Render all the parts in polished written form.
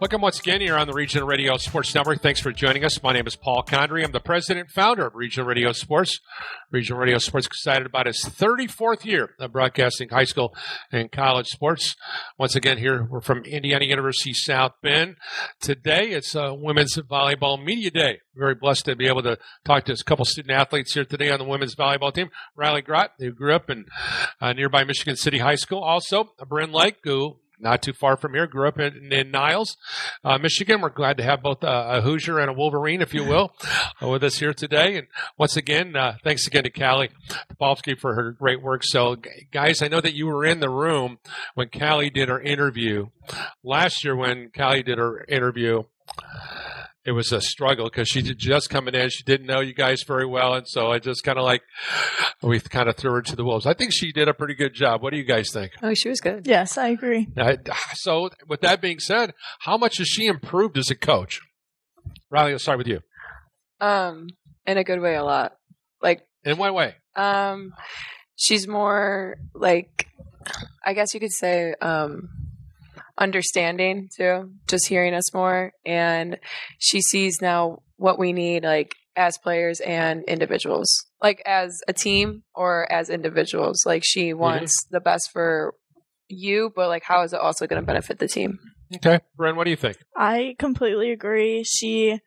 Welcome once again here on the Regional Radio Sports Network. Thanks for joining us. My name is Paul Condry. I'm the president and founder of Regional Radio Sports. Regional Radio Sports excited about its 34th year of broadcasting high school and college sports. Once again, here we're from Indiana University South Bend. Today it's Women's Volleyball Media Day. Very blessed to be able to talk to a couple student athletes here today on the women's volleyball team. Ryleigh Grott, who grew up in nearby Michigan City High School. Also, Brynn, who not too far from here, grew up in Niles, Michigan. We're glad to have both a Hoosier and a Wolverine, if you will, with us here today. And once again, thanks again to Callie Topolsky for her great work. So, guys, I know that you were in the room when Callie did her interview. Last year when Callie did her interview, it was a struggle because she did just coming in. She didn't know you guys very well. And so I just we kind of threw her to the wolves. I think she did a pretty good job. What do you guys think? Oh, she was good. Yes, I agree. So with that being said, how much has she improved as a coach? Ryleigh, I'll start with you. In a good way, a lot. In what way? She's more I guess you could say, understanding too, just hearing us more, and she sees now what we need as players and individuals, as a team or as individuals. She wants the best for you, but how is it also going to benefit the team? Okay. Brynn, what do you think? I completely agree. She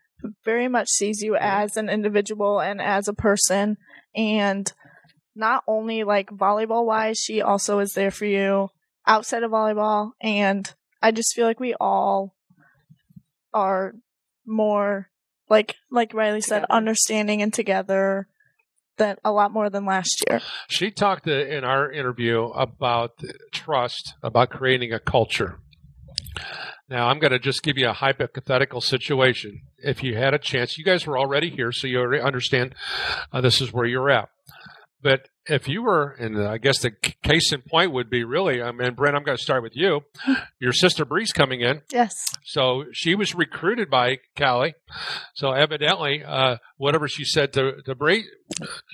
very much sees you as an individual and as a person, and not only volleyball wise, she also is there for you outside of volleyball. And I just feel we all are more like Ryleigh said, understanding and together than a lot more than last year. She talked in our interview about trust, about creating a culture. Now, I'm going to just give you a hypothetical situation. If you had a chance, you guys were already here, so you already understand this is where you're at. But if you were, and I guess the case in point would be really, Brynn, I'm going to start with you. Your sister Bree's coming in. Yes. So she was recruited by Callie. So evidently, whatever she said to Bree,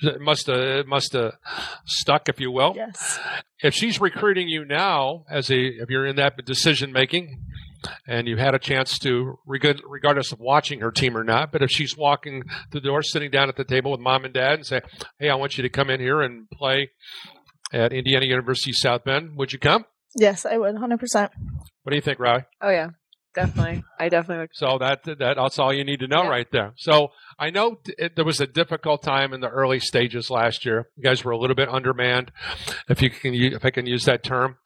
it must have stuck, if you will. Yes. If she's recruiting you now, if you're in that decision making, and you had a chance to, regardless of watching her team or not, but if she's walking through the door, sitting down at the table with mom and dad and say, hey, I want you to come in here and play at Indiana University South Bend, would you come? Yes, I would, 100%. What do you think, Ryleigh? Oh, yeah, definitely. I definitely would. So that's all you need to know right there. So I know there was a difficult time in the early stages last year. You guys were a little bit undermanned, if I can use that term.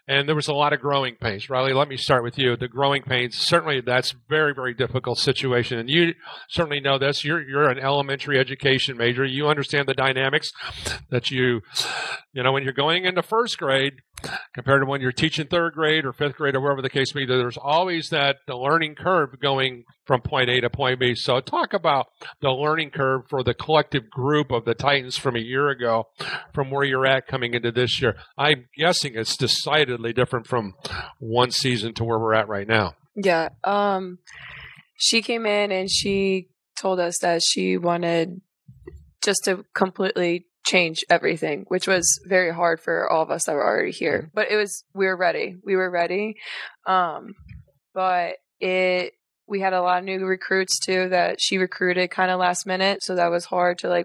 And there was a lot of growing pains. Ryleigh, let me start with you. The growing pains, certainly that's a very, very difficult situation. And you certainly know this. You're an elementary education major. You understand the dynamics that when you're going into first grade compared to when you're teaching third grade or fifth grade or wherever the case may be, there's always the learning curve going from point A to point B. So talk about the learning curve for the collective group of the Titans from a year ago, from where you're at coming into this year. I'm guessing it's decidedly different from one season to where we're at right now. Yeah. She came in and she told us that she wanted just to completely change everything, which was very hard for all of us that were already here. But we were ready. We were ready. But we had a lot of new recruits too that she recruited kind of last minute. So that was hard to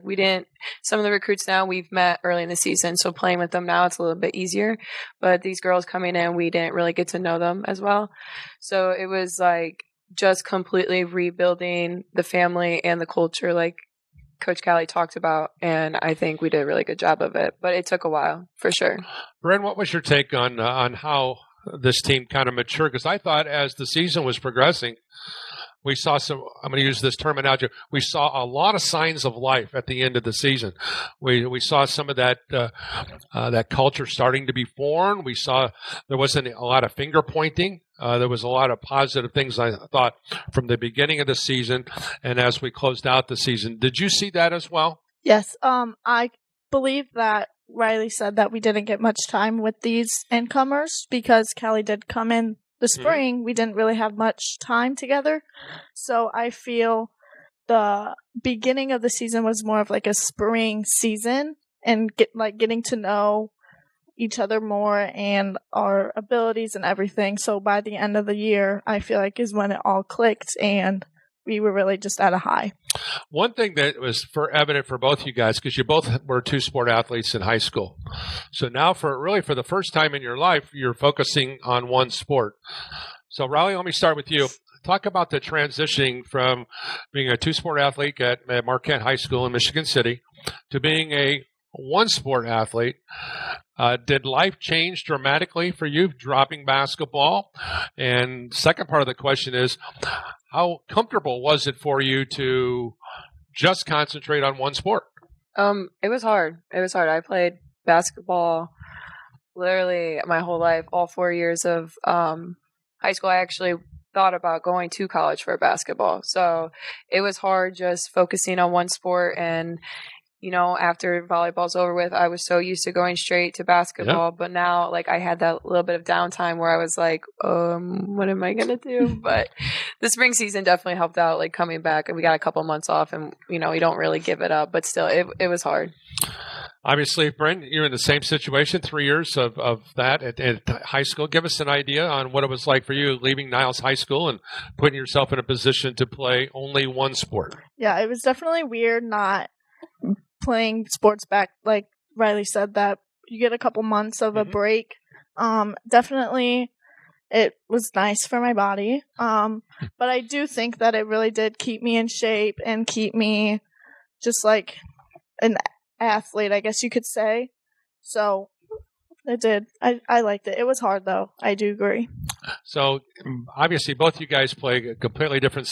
some of the recruits now we've met early in the season. So playing with them now, it's a little bit easier, but these girls coming in, we didn't really get to know them as well. So it was just completely rebuilding the family and the culture, Coach Callie talked about, and I think we did a really good job of it, but it took a while for sure. Brynn, what was your take on how this team kind of matured? Because I thought as the season was progressing, we saw I'm going to use this terminology, we saw a lot of signs of life at the end of the season. We saw some of that culture starting to be formed. We saw there wasn't a lot of finger pointing. There was a lot of positive things, I thought, from the beginning of the season and as we closed out the season. Did you see that as well? Yes. I believe that Ryleigh said that we didn't get much time with these incomers because Callie did come in the spring. We didn't really have much time together. So I feel the beginning of the season was more of a spring season and getting to know each other more and our abilities and everything. So by the end of the year, I feel like is when it all clicked and we were really just at a high. One thing that was evident for both you guys, because you both were two-sport athletes in high school. So now for the first time in your life, you're focusing on one sport. So Ryleigh, let me start with you. Talk about the transitioning from being a two-sport athlete at Marquette High School in Michigan City to being a one-sport athlete. Did life change dramatically for you, dropping basketball? And second part of the question is, how comfortable was it for you to just concentrate on one sport? It was hard. I played basketball literally my whole life, all 4 years of high school. I actually thought about going to college for basketball. So it was hard just focusing on one sport. And, after volleyball's over with, I was so used to going straight to basketball. Yeah. But now, I had that little bit of downtime where I was like, what am I going to do? But the spring season definitely helped out, coming back. And we got a couple months off and, we don't really give it up. But still, it was hard. Obviously, Brynn, you're in the same situation, 3 years of that at high school. Give us an idea on what it was like for you leaving Niles High School and putting yourself in a position to play only one sport. Yeah, it was definitely weird not playing sports back. Like Ryleigh said, that you get a couple months of a break. Definitely it was nice for my body. But I do think that it really did keep me in shape and keep me just like an athlete, I guess you could say. So it did. I liked it. It was hard, though. I do agree. So obviously, both you guys play completely different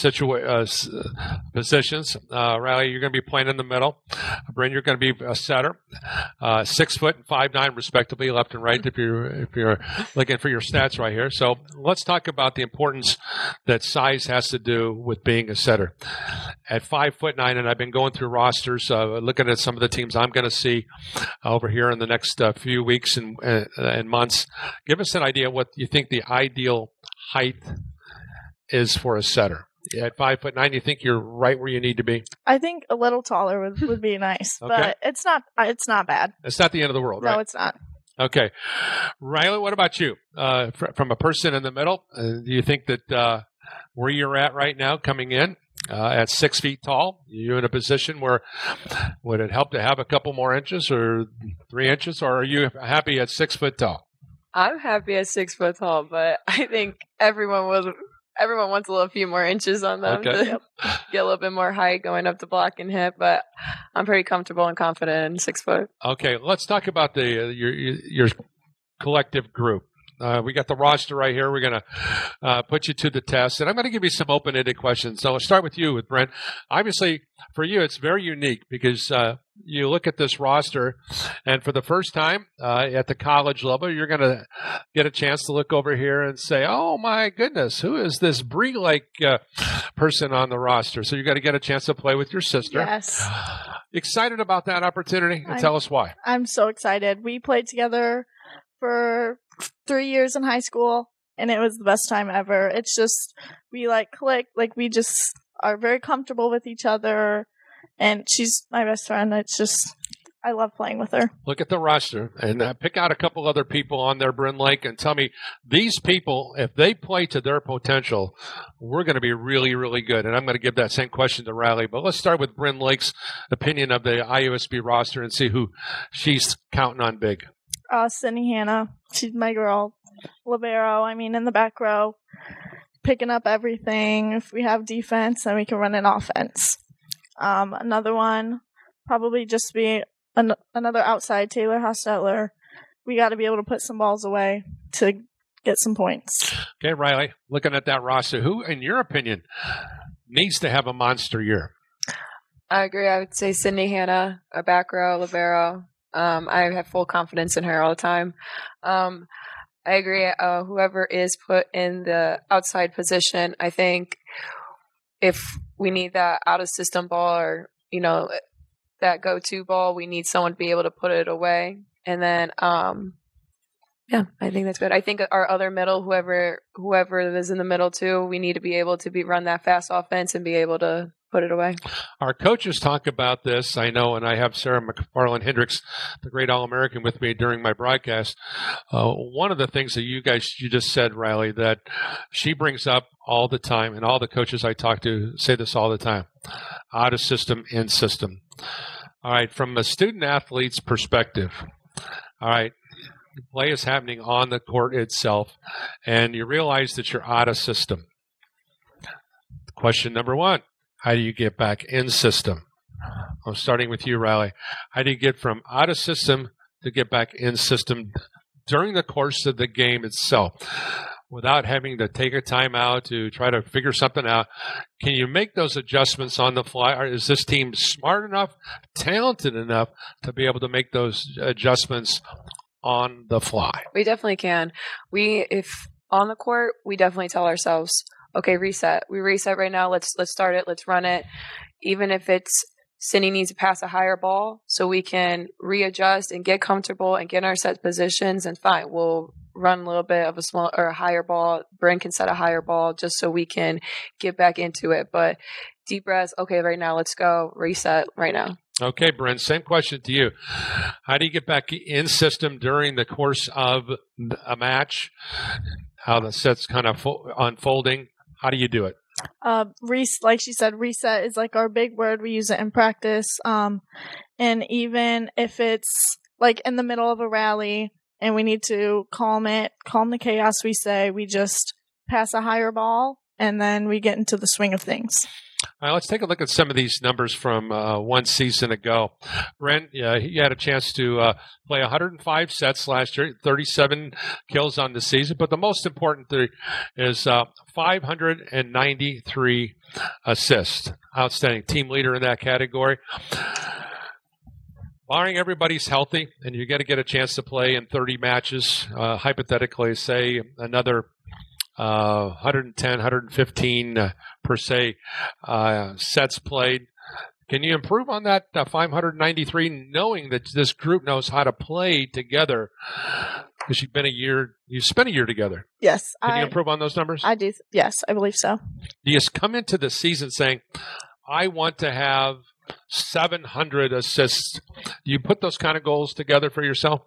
positions. Ryleigh, you're going to be playing in the middle. Brynn, you're going to be a setter. 6 foot and 5'9", respectively, left and right. If you're looking for your stats right here. So let's talk about the importance that size has to do with being a setter. At 5'9", and I've been going through rosters, looking at some of the teams I'm going to see over here in the next few weeks and months. Give us an idea what you think the ideal height is for a setter. At 5'9", you think you're right where you need to be? I think a little taller would be nice, okay. But it's not bad. It's not the end of the world, right? No, it's not. Okay. Ryleigh, what about you? From a person in the middle, do you think that where you're at right now coming in at 6 feet tall, you're in a position where would it help to have a couple more inches or 3 inches, or are you happy at 6 foot tall? I'm happy at 6 foot tall, but I think everyone wants a few more inches on them to get a little bit more height going up the block and hip. But I'm pretty comfortable and confident in 6 foot. Okay, let's talk about your collective group. We got the roster right here. We're going to put you to the test, and I'm going to give you some open-ended questions. So I'll start with you, Brynn. Obviously, for you, it's very unique because you look at this roster, and for the first time at the college level, you're going to get a chance to look over here and say, oh, my goodness, who is this Ryleigh person on the roster? So you're going to get a chance to play with your sister. Yes. Excited about that opportunity? And tell us why. I'm so excited. We played together for 3 years in high school, and it was the best time ever. It's just, we clicked, we just are very comfortable with each other, and she's my best friend. It's just, I love playing with her. Look at the roster and pick out a couple other people on there, Brynn, and tell me, these people, if they play to their potential, we're going to be really, really good. And I'm going to give that same question to Ryleigh, but let's start with Brynn's opinion of the IUSB roster and see who she's counting on big. Sydney Hannah. She's my girl. Libero, in the back row, picking up everything. If we have defense, then we can run an offense. Another one, probably just be another outside, Taylor Hostetler. We got to be able to put some balls away to get some points. Okay, Ryleigh, looking at that roster, who, in your opinion, needs to have a monster year? I agree. I would say Sydney Hannah, a back row, Libero. I have full confidence in her all the time. I agree. Whoever is put in the outside position, I think if we need that out of system ball or, that go-to ball, we need someone to be able to put it away. And then, I think that's good. I think our other middle, whoever is in the middle too, we need to be able to run that fast offense and be able to put it away. Our coaches talk about this, I know, and I have Sarah McFarland Hendricks, the great All-American, with me during my broadcast. One of the things that you just said, Ryleigh, that she brings up all the time, and all the coaches I talk to say this all the time: out of system, in system. All right, from a student athlete's perspective, all right, the play is happening on the court itself, and you realize that you're out of system. Question number one: how do you get back in system? I'm starting with you, Ryleigh. How do you get from out of system to get back in system during the course of the game itself without having to take a timeout to try to figure something out? Can you make those adjustments on the fly? Or is this team smart enough, talented enough to be able to make those adjustments on the fly? We definitely can. If on the court, we definitely tell ourselves, okay, reset. We reset right now. Let's start it. Let's run it. Even if it's Cindy needs to pass a higher ball so we can readjust and get comfortable and get in our set positions, and fine, we'll run a little bit of a small or a higher ball. Brynn can set a higher ball just so we can get back into it. But deep breaths. Okay, right now, let's go. Reset right now. Okay, Brynn, same question to you. How do you get back in system during the course of a match? How the set's kind of unfolding? How do you do it? Like she said, reset is like our big word. We use it in practice. And even if it's like in the middle of a rally and we need to calm the chaos, we just pass a higher ball and then we get into the swing of things. All right, let's take a look at some of these numbers from one season ago. Brynn, you had a chance to play 105 sets last year, 37 kills on the season, but the most important thing is 593 assists. Outstanding team leader in that category. Barring everybody's healthy, and you got to get a chance to play in 30 matches, hypothetically, say another 110, 115 per se sets played. Can you improve on that 593, knowing that this group knows how to play together? Because you spent a year together. Yes. Can you improve on those numbers? I do. Yes, I believe so. Do you come into the season saying, I want to have 700 assists? Do you put those kind of goals together for yourself?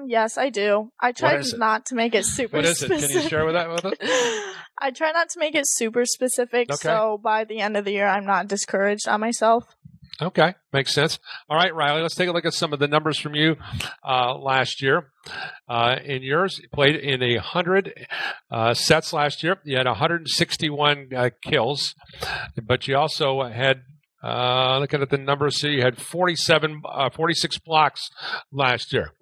Yes, I do. I try not to make it super specific. What is it? Can you share with us? I try not to make it super specific, okay. So by the end of the year, I'm not discouraged on myself. Okay, makes sense. All right, Ryleigh, let's take a look at some of the numbers from you last year. In yours, you played in 100 sets last year. You had 161 kills, but you also had looking at the numbers, so you had 46 blocks last year.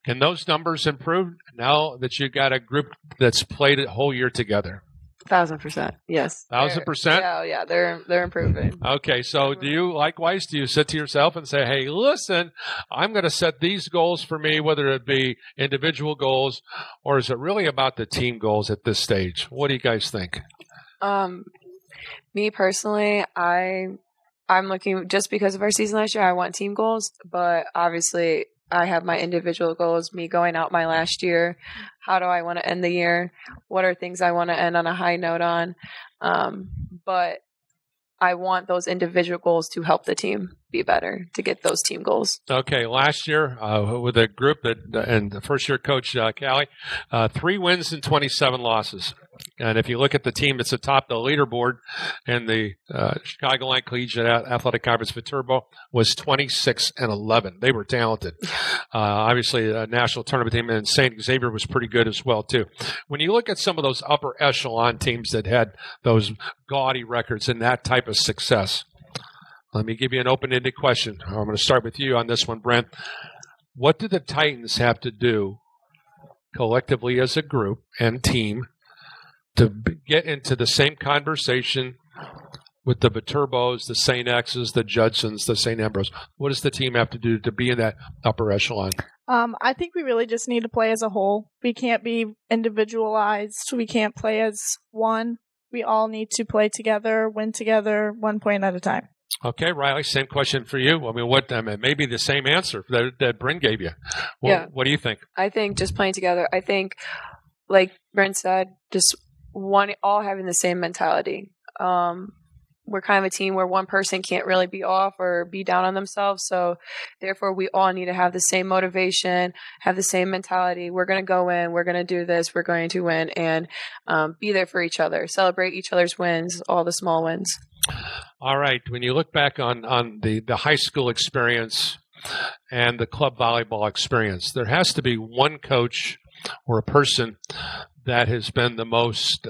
Can those numbers improve now that you got a group that's played a whole year together? 1,000%. Yes. 1,000%? Yeah, they're improving. Okay, so do you sit to yourself and say, hey, listen, I'm going to set these goals for me, whether it be individual goals, or is it really about the team goals at this stage? What do you guys think? Me personally, I'm looking, just because of our season last year, I want team goals, but obviously I have my individual goals, me going out my last year. How do I want to end the year? What are things I want to end on a high note on? But I want those individual goals to help the team be better, to get those team goals. Okay, last year with a group and the first-year coach, Callie, 3 wins and 27 losses. And if you look at the team that's atop the leaderboard in the Chicagoland Collegiate Athletic Conference for Turbo was 26-11. They were talented. Obviously, a national tournament team, and St. Xavier was pretty good as well, too. When you look at some of those upper echelon teams that had those gaudy records and that type of success, let me give you an open-ended question. I'm going to start with you on this one, Brent. What do the Titans have to do collectively as a group and team to get into the same conversation with the Viturbos, the St. X's, the Judsons, the St. Ambrose? What does the team have to do to be in that upper echelon? I think we really just need to play as a whole. We can't be individualized. We can't play as one. We all need to play together, win together, 1 point at a time. Okay, Ryleigh, same question for you. I mean, maybe the same answer that Brynn gave you. What do you think? I think just playing together. I think, like Brynn said, just all having the same mentality. we're kind of a team where one person can't really be off or be down on themselves. So therefore we all need to have the same motivation, have the same mentality. We're going to go in, we're going to do this, we're going to win, and be there for each other, celebrate each other's wins, all the small wins. All right. When you look back on the high school experience and the club volleyball experience, there has to be one coach or a person that has been the most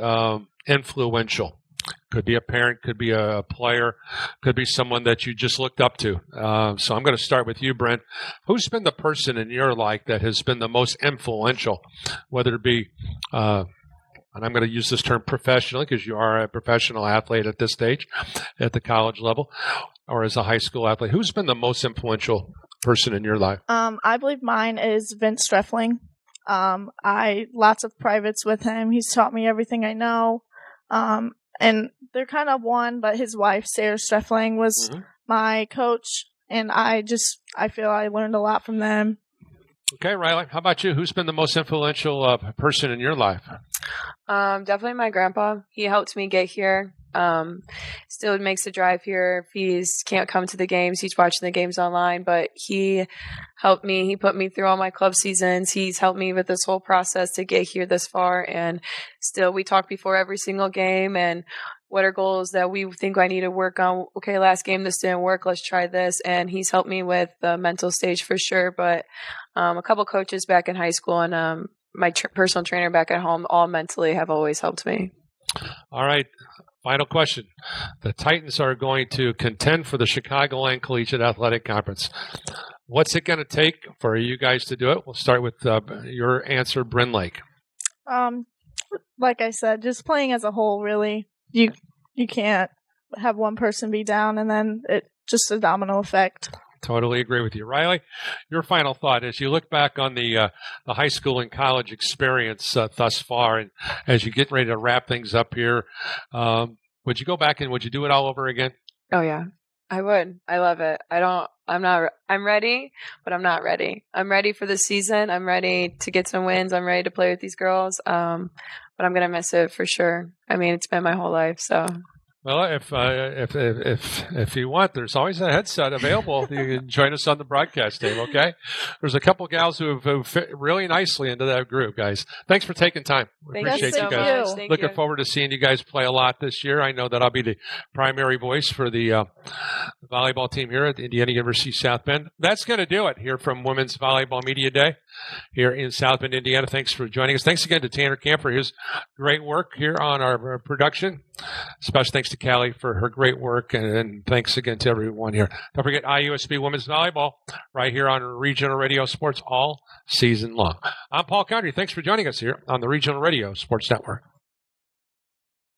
influential. Could be a parent, could be a player, could be someone that you just looked up to. So I'm going to start with you, Brynn. Who's been the person in your life that has been the most influential, whether it be, and I'm going to use this term professionally because you are a professional athlete at this stage, at the college level, or as a high school athlete. Who's been the most influential person in your life? I believe mine is Vince Streffling. I lots of privates with him. He's taught me everything I know. And they're kind of one, but his wife, Sarah Streffling, was my coach, and I feel I learned a lot from them. Okay, Ryleigh, how about you? Who's been the most influential person in your life? Definitely my grandpa. He helped me get here. Still makes the drive here. If he can't come to the games, he's watching the games online, but he helped me. He put me through all my club seasons. He's helped me with this whole process to get here this far. And still, we talk before every single game and what are goals that we think I need to work on. Okay, last game, this didn't work. Let's try this. And he's helped me with the mental stage for sure. But a couple coaches back in high school and my personal trainer back at home, all mentally have always helped me. All right. Final question. The Titans are going to contend for the Chicagoland Collegiate Athletic Conference. What's it going to take for you guys to do it? We'll start with your answer, Brynn Lake. Like I said, just playing as a whole, really. You can't have one person be down and then it just a domino effect. Totally agree with you. Ryleigh, your final thought as you look back on the high school and college experience thus far, and as you get ready to wrap things up here, would you go back and would you do it all over again? Oh, yeah, I would. I love it. I'm ready, but I'm not ready. I'm ready for the season. I'm ready to get some wins. I'm ready to play with these girls. But I'm going to miss it for sure. I mean, it's been my whole life, so. Well, if you want, there's always a headset available. You can join us on the broadcast team, okay? There's a couple gals who have fit really nicely into that group, guys. Thanks for taking time. We appreciate you guys. Looking forward to seeing you guys play a lot this year. I know that I'll be the primary voice for the volleyball team here at Indiana University South Bend. That's going to do it here from Women's Volleyball Media Day here in South Bend, Indiana. Thanks for joining us. Thanks again to Tanner Camp for his great work here on our production. Special thanks to Callie for her great work, and thanks again to everyone here. Don't forget IUSB Women's Volleyball right here on Regional Radio Sports all season long. I'm Paul Condry. Thanks for joining us here on the Regional Radio Sports Network.